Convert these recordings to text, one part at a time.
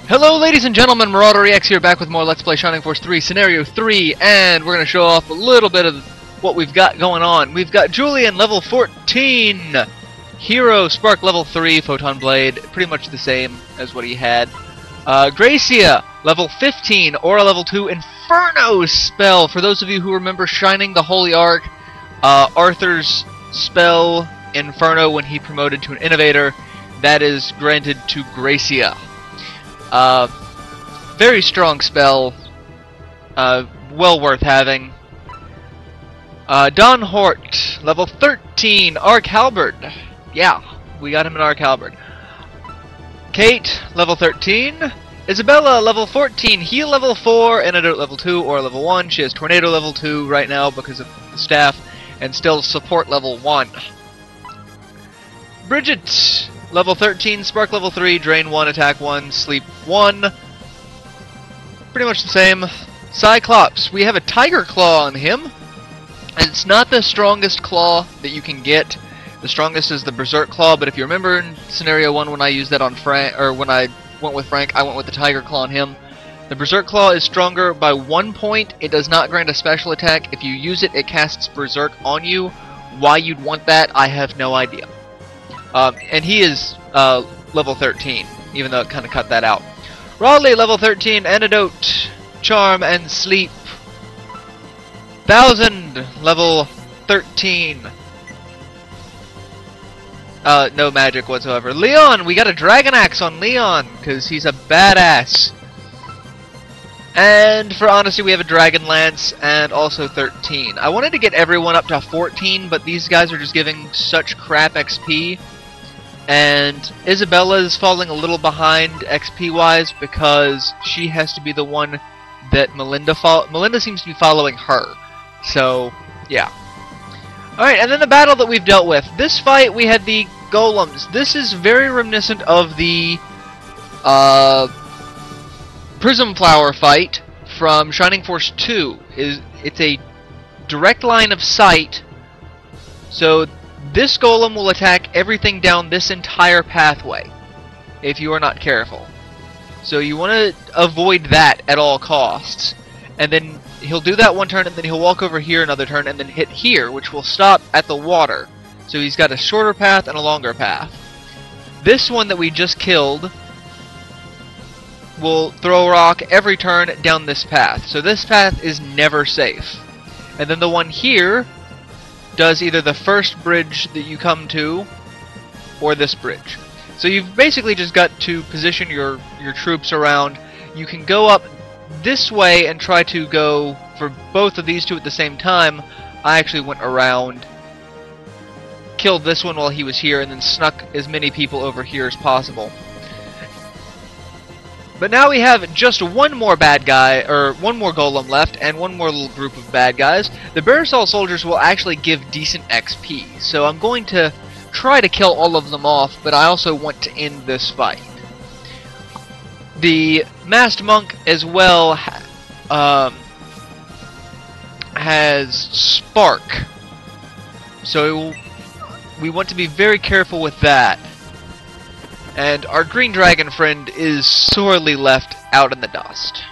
Hello ladies and gentlemen, MarauderEX here, back with more Let's Play Shining Force 3 Scenario 3, and we're going to show off a little bit of what we've got going on. We've got Julian, level 14, Hero, Spark, level 3, Photon Blade, pretty much the same as what he had. Gracia, level 15, Aura, level 2, Inferno spell. For those of you who remember Shining the Holy Ark, Arthur's spell, Inferno, when he promoted to an Innovator, that is granted to Gracia. Very strong spell, well worth having. Don Hort, level 13, Arc Halberd. Yeah, we got him an Arc Halberd. Kate, level 13. Isabella, level 14, Heal level 4, Antidote level 2, or level 1. She has Tornado level 2 right now because of the staff, and still Support level 1. Bridget, level 13, Spark level 3, Drain 1, Attack 1, Sleep 1. Pretty much the same. Cyclops, we have a Tiger Claw on him. And it's not the strongest claw that you can get. The strongest is the Berserk Claw, but if you remember in Scenario 1 when I used that on Frank, or when I went with Frank, I went with the Tiger Claw on him. The Berserk Claw is stronger by 1 point. It does not grant a special attack. If you use it, it casts Berserk on you. Why you'd want that, I have no idea. And he is level 13, even though it kind of cut that out. Raleigh, level 13, Antidote, Charm, and Sleep. 1000, level 13. No magic whatsoever. Leon, we got a Dragon Axe on Leon, because he's a badass. And for Honesty, we have a Dragon Lance, and also 13. I wanted to get everyone up to 14, but these guys are just giving such crap XP. And Isabella's falling a little behind XP-wise because she has to be the one that Melinda seems to be following her. So, yeah. Alright, and then the battle that we've dealt with. This fight, we had the golems. This is very reminiscent of the Prism Flower fight from Shining Force 2. It's a direct line of sight, so this golem will attack everything down this entire pathway if you are not careful. So you want to avoid that at all costs. And then he'll do that one turn, and then he'll walk over here another turn, and then hit here, which will stop at the water. So he's got a shorter path and a longer path. This one that we just killed will throw a rock every turn down this path. So this path is never safe. And then the one here does either the first bridge that you come to, or this bridge. So you've basically just got to position your troops around. You can go up this way and try to go for both of these two at the same time. I actually went around, killed this one while he was here, and then snuck as many people over here as possible. But now we have just one more bad guy, or one more golem left, and one more little group of bad guys. The Bearsall soldiers will actually give decent XP, so I'm going to try to kill all of them off, but I also want to end this fight. The Masked Monk as well has Spark, so we want to be very careful with that. And our green dragon friend is sorely left out in the dust.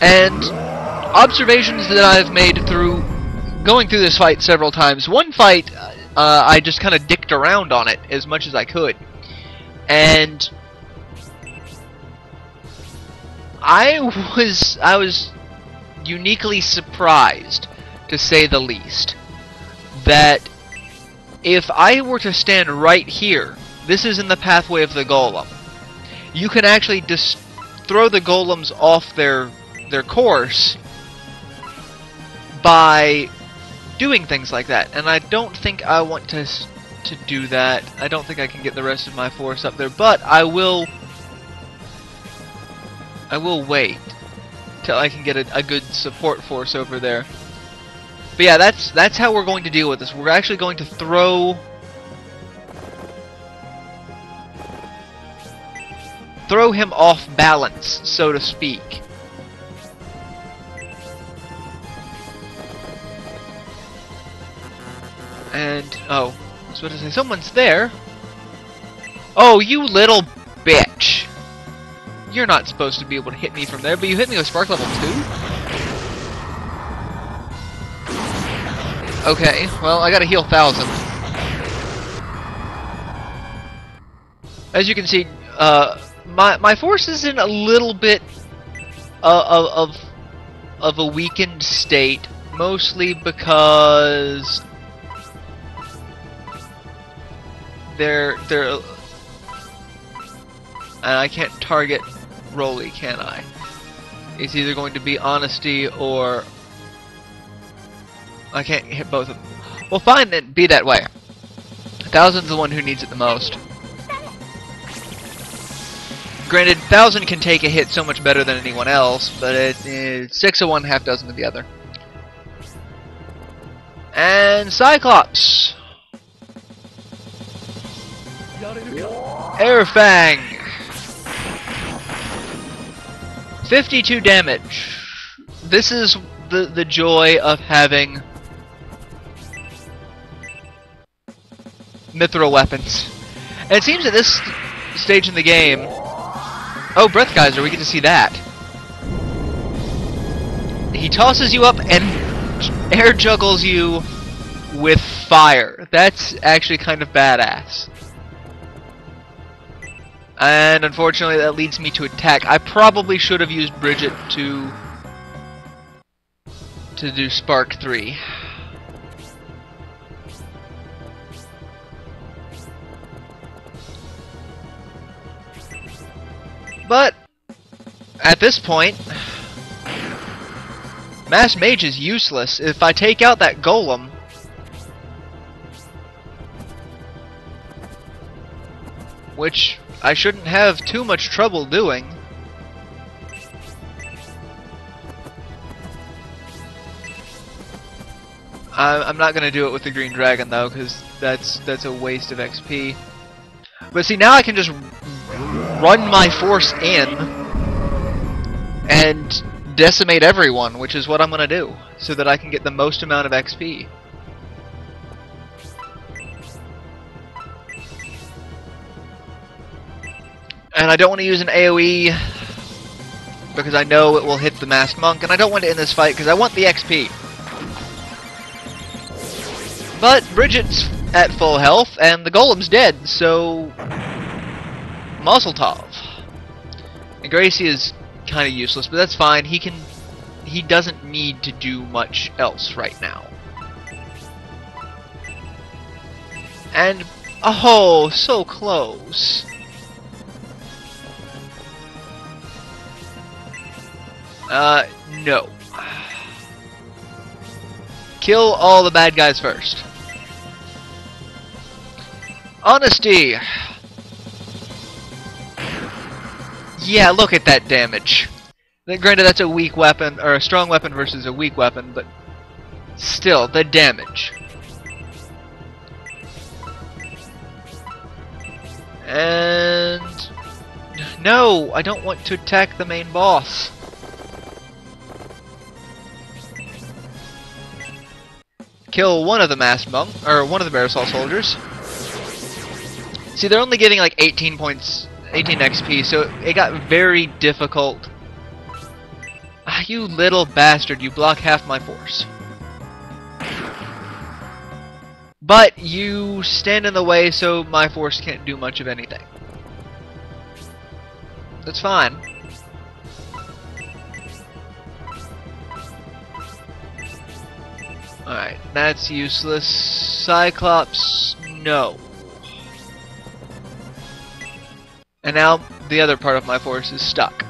And observations that I've made through going through this fight several times. One fight, I just kind of dicked around on it as much as I could. And I was uniquely surprised, to say the least, that if I were to stand right here, this is in the pathway of the golem, you can actually just throw the golems off their course by doing things like that. And I don't think I want to do that. I don't think I can get the rest of my force up there, but I will wait till I can get a good support force over there. But yeah, that's how we're going to deal with this. We're actually going to throw him off balance, so to speak. And oh, I was about to say someone's there. Oh, you little bitch! You're not supposed to be able to hit me from there, but you hit me with spark level 2? Okay, well, I gotta heal 1,000. As you can see, my force is in a little bit of a weakened state, mostly because they're and I can't target Rolly, can I? It's either going to be honesty or I can't hit both of them. Well, fine then, be that way. 1,000's the one who needs it the most. Granted, 1,000 can take a hit so much better than anyone else, but it's 6 of one, half dozen of the other. And Cyclops! Air Fang! 52 damage. This is the joy of having mithril weapons. And it seems at this stage in the game... Oh, Breath Geyser, we get to see that. He tosses you up and air juggles you with fire. That's actually kind of badass. And unfortunately that leads me to attack. I probably should have used Bridget to do Spark 3. But at this point, Mass Mage is useless. If I take out that golem, which I shouldn't have too much trouble doing, I'm not gonna do it with the green dragon though, because that's a waste of XP. But see, now I can just run my force in and decimate everyone, which is what I'm gonna do, so that I can get the most amount of XP. And I don't want to use an AoE because I know it will hit the Masked Monk, and I don't want to end this fight because I want the XP. But Bridget's at full health, and the golem's dead, so Mazel Tov. And Gracie is kind of useless, but that's fine. He doesn't need to do much else right now. And oh, so close. No. Kill all the bad guys first. Honesty! Yeah, look at that damage. Granted, that's a weak weapon, or a strong weapon versus a weak weapon, but still, the damage. And... no, I don't want to attack the main boss. Kill one of the Masked Monk, or one of the Parasol soldiers. See, they're only getting like 18 XP, so it got very difficult. Ah, you little bastard, you block half my force. But you stand in the way, so my force can't do much of anything. That's fine. Alright, that's useless. Cyclops, no. And now the other part of my force is stuck.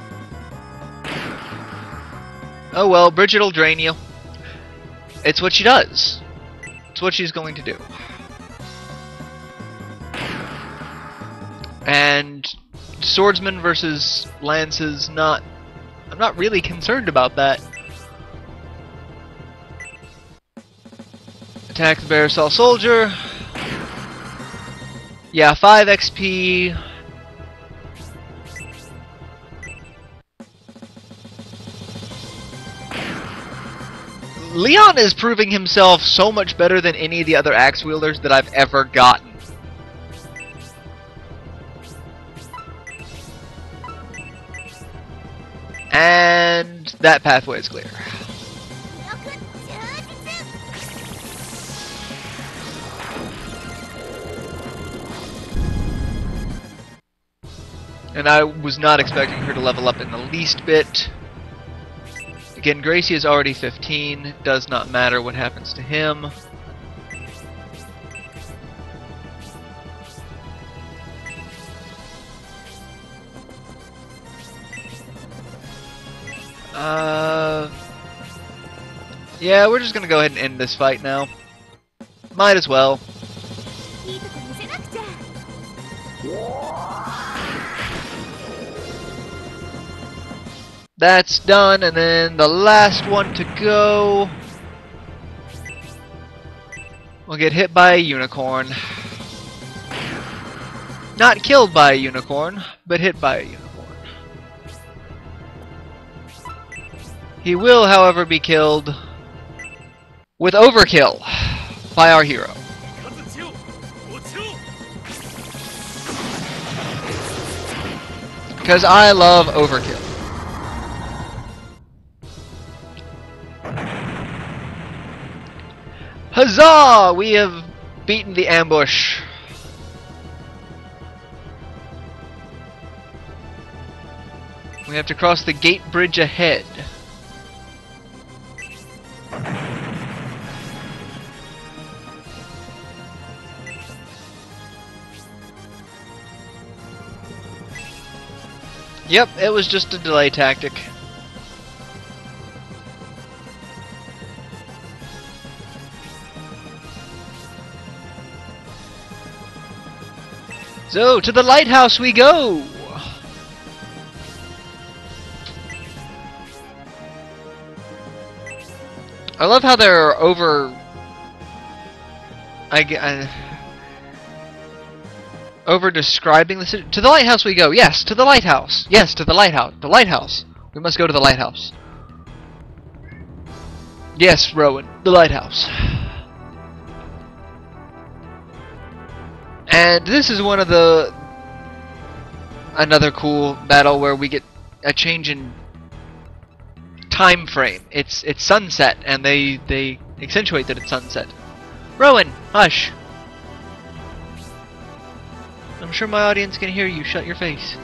Oh well, Bridget will drain you. It's what she does. It's what she's going to do. And swordsman versus lances, I'm not really concerned about that. Attack the Parasol soldier. Yeah, 5 XP. Leon is proving himself so much better than any of the other axe wielders that I've ever gotten. And that pathway is clear. And I was not expecting her to level up in the least bit. Again, Gracie is already 15. Does not matter what happens to him. Yeah, we're just gonna go ahead and end this fight now. Might as well. That's done, and then the last one to go will get hit by a unicorn. Not killed by a unicorn, but hit by a unicorn. He will, however, be killed with overkill by our hero. Because I love overkill. Huzzah! We have beaten the ambush. We have to cross the gate bridge ahead. Yep, it was just a delay tactic. So, to the lighthouse we go! I love how they're over describing the city. To the lighthouse we go. Yes, to the lighthouse. Yes, to the lighthouse. The lighthouse. We must go to the lighthouse. Yes, Rowan. The lighthouse. And this is one of the another cool battle where we get a change in time frame. It's sunset, and they accentuate that it's sunset. Rowan, hush. I'm sure my audience can hear you. Shut your face.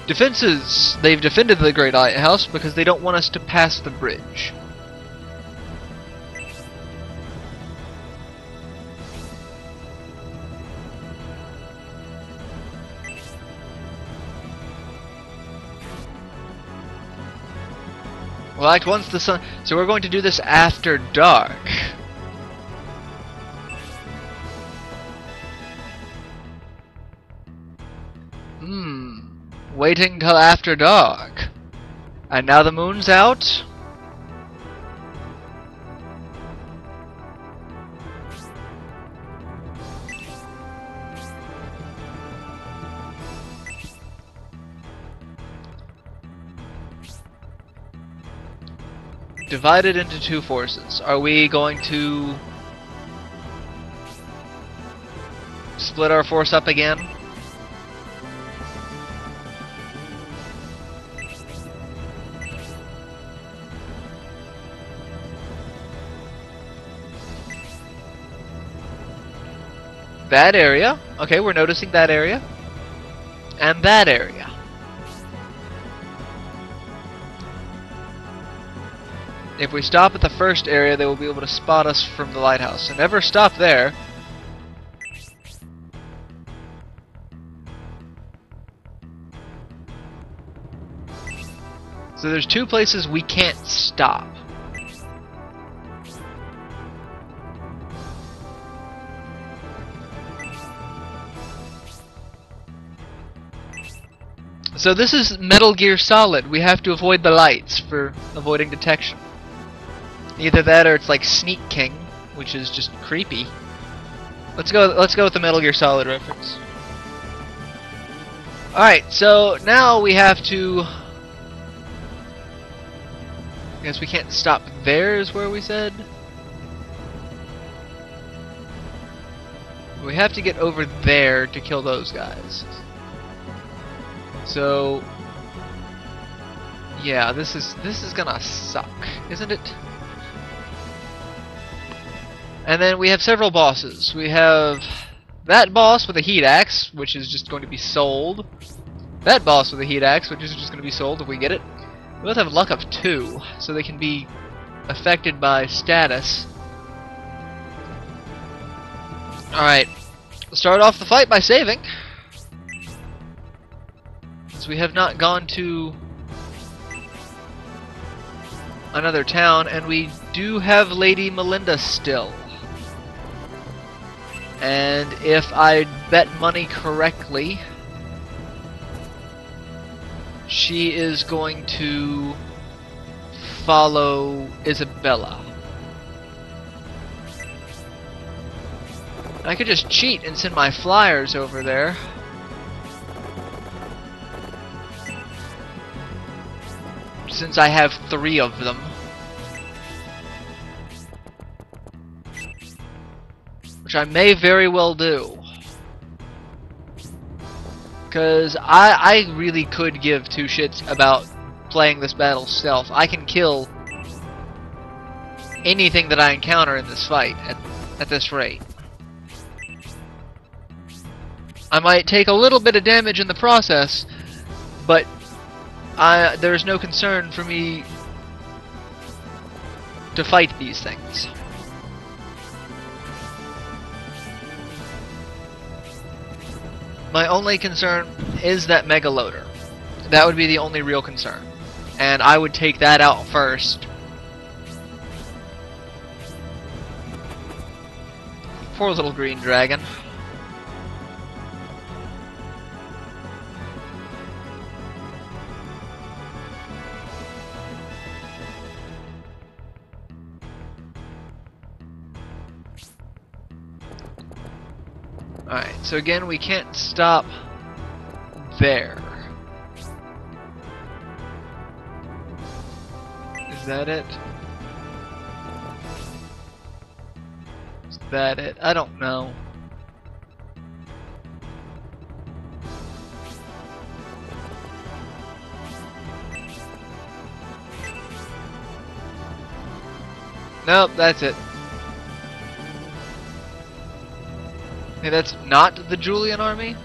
Defenses. They've defended the Great Lighthouse because they don't want us to pass the bridge. Well, act once the sun. So we're going to do this after dark. Waiting till after dark. And now the moon's out. Divided into two forces. Are we going to split our force up again? That area. Okay, we're noticing that area. And that area. If we stop at the first area, they will be able to spot us from the lighthouse. So never stop there. So there's two places we can't stop. So this is Metal Gear Solid. We have to avoid the lights for avoiding detection. Either that or it's like Sneak King, which is just creepy. Let's go with the Metal Gear Solid reference. Alright, so now we have to... I guess we can't stop there is where we said. We have to get over there to kill those guys. So... Yeah, this is gonna suck, isn't it? And then we have several bosses. We have that boss with a heat axe, which is just going to be sold. That boss with a heat axe, which is just going to be sold if we get it. We both have luck of 2, so they can be affected by status. Alright, let's start off the fight by saving. Since we have not gone to another town, and we do have Lady Melinda still. And if I bet money correctly, she is going to follow Isabella. I could just cheat and send my flyers over there. Since I have 3 of them. Which I may very well do. Because I really could give 2 shits about playing this battle stealth. I can kill anything that I encounter in this fight at this rate. I might take a little bit of damage in the process, but there's no concern for me to fight these things. My only concern is that Mega Loader. That would be the only real concern. And I would take that out first. Poor little green dragon. Alright, so again, we can't stop there. Is that it? Is that it? I don't know. Nope, that's it. Hey, that's not the Julian army?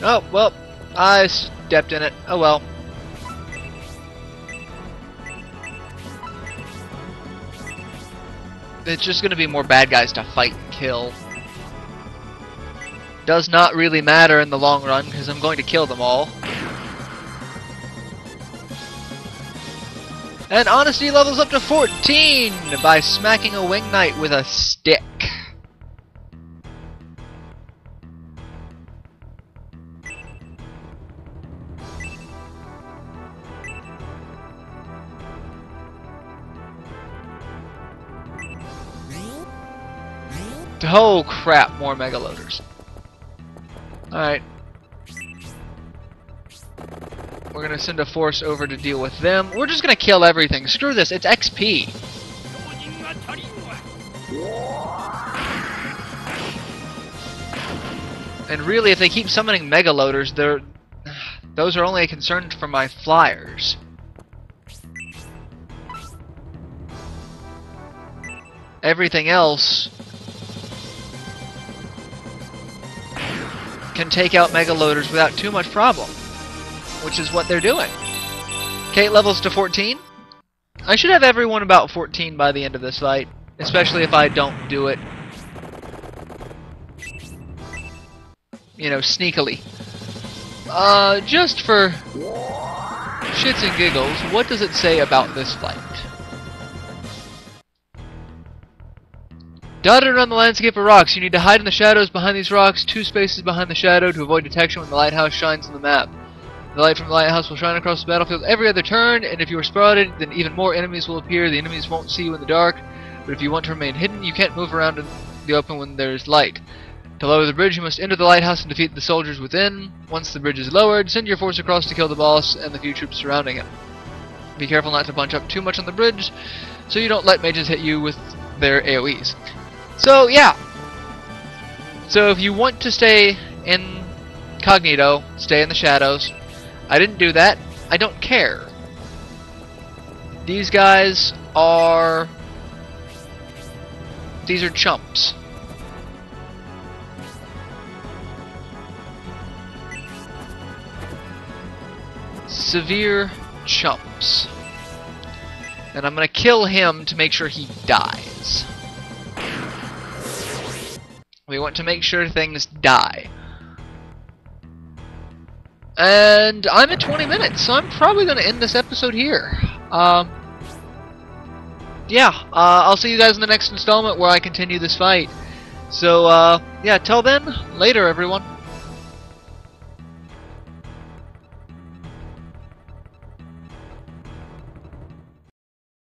Oh, well, I stepped in it. Oh well. It's just gonna be more bad guys to fight and kill. Does not really matter in the long run, because I'm going to kill them all. And honesty levels up to 14 by smacking a wing knight with a stick. Oh crap, more mega loaders. Alright. We're gonna send a force over to deal with them. We're just gonna kill everything. Screw this, it's XP. And really, if they keep summoning mega loaders, those are only a concern for my flyers. Everything else can take out mega loaders without too much problem, which is what they're doing. Kate levels to 14. I should have everyone about 14 by the end of this fight, especially if I don't do it, you know, sneakily. Just for shits and giggles, what does it say about this fight? Dotted around the landscape of rocks, you need to hide in the shadows behind these rocks, 2 spaces behind the shadow to avoid detection when the lighthouse shines on the map. The light from the lighthouse will shine across the battlefield every other turn, and if you are spotted, then even more enemies will appear. The enemies won't see you in the dark, but if you want to remain hidden, you can't move around in the open when there is light. To lower the bridge, you must enter the lighthouse and defeat the soldiers within. Once the bridge is lowered, send your force across to kill the boss and the few troops surrounding him. Be careful not to bunch up too much on the bridge, so you don't let mages hit you with their AoEs. So, yeah. So if you want to stay in Cognito, stay in the shadows. I didn't do that. I don't care. These guys are... These are chumps. Severe chumps. And I'm gonna kill him to make sure he dies. We want to make sure things die. And I'm at 20 minutes, so I'm probably gonna end this episode here. I'll see you guys in the next installment where I continue this fight. So, yeah, till then, later everyone.